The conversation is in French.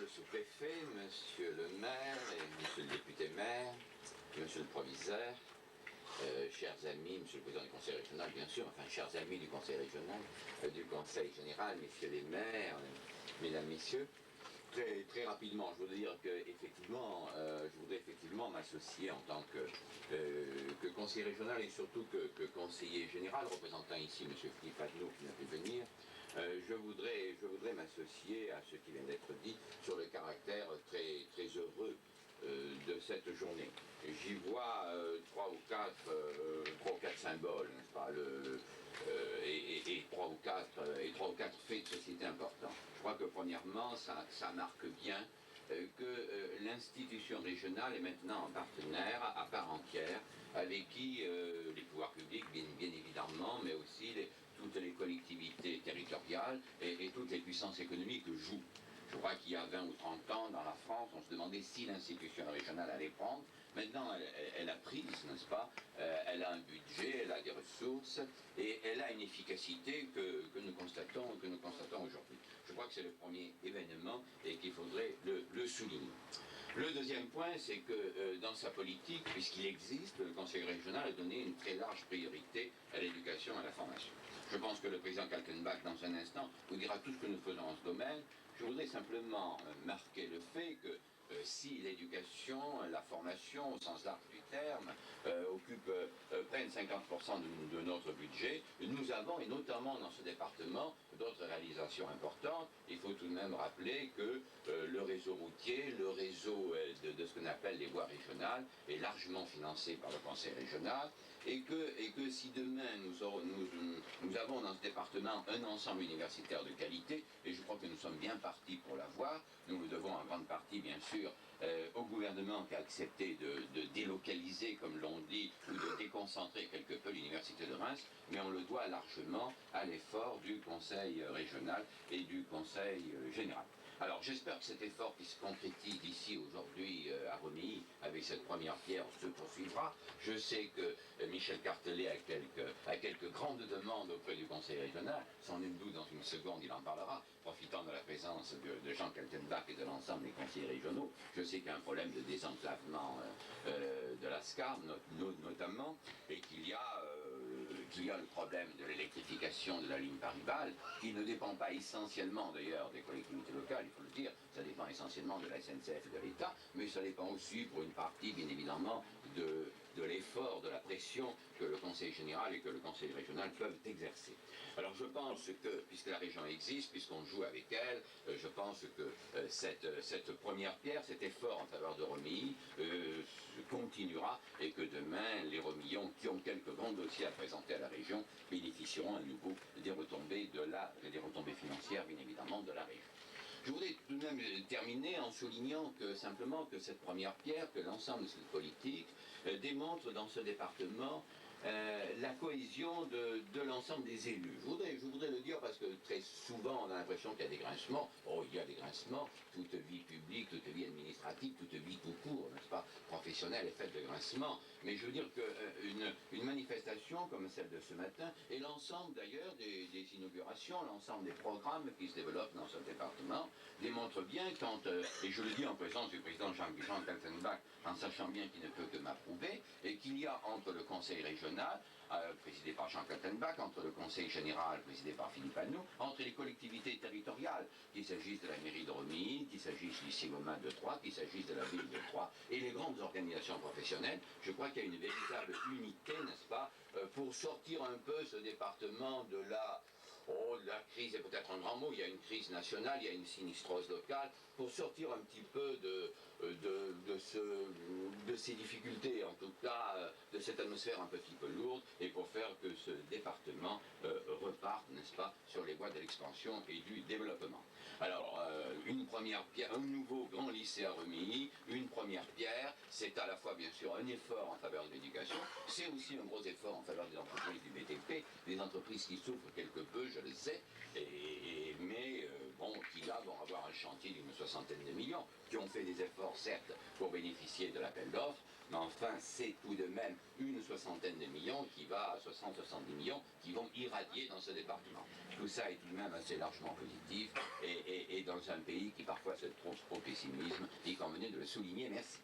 le sous-préfet, monsieur le maire, et monsieur le député maire, monsieur le proviseur, chers amis, monsieur le président du conseil régional, bien sûr, enfin, chers amis du conseil régional, du conseil général, messieurs les maires, mesdames, messieurs. Très rapidement, je voudrais dire que effectivement, je voudrais effectivement m'associer en tant que conseiller régional et surtout que conseiller général, représentant ici M. Philippe Adnaud qui n'a pu venir. Je voudrais m'associer à ce qui vient d'être dit sur le caractère très heureux de cette journée. J'y vois trois ou quatre symboles, n'est-ce pas, et trois ou quatre faits de société importants. Je crois que premièrement, ça marque bien que l'institution régionale est maintenant un partenaire à part entière avec qui les pouvoirs publics, bien évidemment, mais aussi toutes les collectivités territoriales et toutes les puissances économiques jouent. Je crois qu'il y a 20 ou 30 ans, dans la France, on se demandait si l'institution régionale allait prendre. Maintenant, elle a prise, n'est-ce pas? Elle a un budget, elle a des ressources, et elle a une efficacité que nous constatons aujourd'hui. Je crois que c'est le premier événement et qu'il faudrait le souligner. Le deuxième point, c'est que dans sa politique, puisqu'il existe, le Conseil régional a donné une très large priorité à l'éducation et à la formation. Je pense que le président Kaltenbach, dans un instant, vous dira tout ce que nous faisons dans ce domaine. Je voudrais simplement marquer le fait que si l'éducation, la formation, au sens large du terme, prennent 50% de notre budget, nous avons, et notamment dans ce département, d'autres réalisations importantes. Il faut tout de même rappeler que le réseau routier, le réseau de ce qu'on appelle les voies régionales, est largement financé par le Conseil régional, et que si demain nous avons dans ce département un ensemble universitaire de qualité, et je crois que nous sommes bien partis pour l'avoir, nous le devons en grande partie, bien sûr, au gouvernement qui a accepté de délocaliser, comme l'on dit, ou de déconcentrer quelque peu l'université de Reims, mais on le doit largement à l'effort du Conseil régional et du Conseil général. Alors j'espère que cet effort qui se concrétise ici aujourd'hui à Romilly, avec cette première pierre, se poursuivra. Je sais que Michel Cartelet a quelques grandes demandes auprès du Conseil régional, sans nul doute dans une seconde il en parlera, profitant de la présence de Jean Kaltenbach et de l'ensemble des conseillers régionaux. Je sais qu'il y a un problème de désenclavement de la SCAR notamment, et qu'il y a le problème de l'électrification de la ligne Paris-Bâle, qui ne dépend pas essentiellement d'ailleurs des collectivités locales, il faut le dire, ça dépend essentiellement de la SNCF et de l'État, mais ça dépend aussi pour une partie, bien évidemment, de l'effort, de la pression que le Conseil général et que le Conseil régional peuvent exercer. Alors je pense que, puisque la région existe, puisqu'on joue avec elle, je pense que cette première pierre, cet effort en faveur de Romilly continuera et que demain, les Romillons qui ont quelques grands dossiers à présenter à la région bénéficieront à nouveau des retombées financières, bien évidemment, de la région. Je voudrais tout de même terminer en soulignant simplement que cette première pierre, que l'ensemble de cette politique démontre dans ce département la cohésion de l'ensemble des élus. Je voudrais le dire parce que très souvent on a l'impression qu'il y a des grincements. Oh, il y a des grincements. Toute vie publique, toute vie administrative, toute vie tout court, n'est-ce pas, professionnelle est faite de grincements. Mais je veux dire qu'une manifestation comme celle de ce matin, et l'ensemble d'ailleurs des inaugurations, l'ensemble des programmes qui se développent dans ce département, démontre bien et je le dis en présence du président Jean Kaltenbach, en sachant bien qu'il ne peut que m'approuver, et qu'il y a entre le Conseil régional, présidé par Jean Kaltenbach, entre le Conseil général, présidé par Philippe Adnaud, entre les collectivités territoriales, qu'il s'agisse de la mairie de Romilly, qu'il s'agisse du CIGOMA de Troyes, qu'il s'agisse de la ville de Troyes, et les grandes organisations professionnelles, je crois qu'il y a une véritable unité, n'est-ce pas, pour sortir un peu ce département de la crise est peut-être un grand mot, il y a une crise nationale, il y a une sinistrose locale, pour sortir un petit peu de ces difficultés, en tout cas de cette atmosphère un petit peu lourde, et pour faire que ce département reparte, n'est-ce pas, sur les voies de l'expansion et du développement. Alors, une première pierre, un nouveau grand lycée à Romilly, une première pierre, c'est à la fois bien sûr un effort en faveur de l'éducation, c'est aussi un gros effort en faveur des entreprises du BTP, des entreprises qui souffrent quelque peu, je le sais, mais qui là vont avoir un chantier d'une 60aine de millions, qui ont fait des efforts certes pour bénéficier de l'appel d'offres, mais enfin, c'est tout de même une soixantaine de millions qui va à 60-70 millions qui vont irradier dans ce département. Tout ça est tout de même assez largement positif et dans un pays qui parfois se trompe trop pessimisme, il convenait de le souligner. Merci.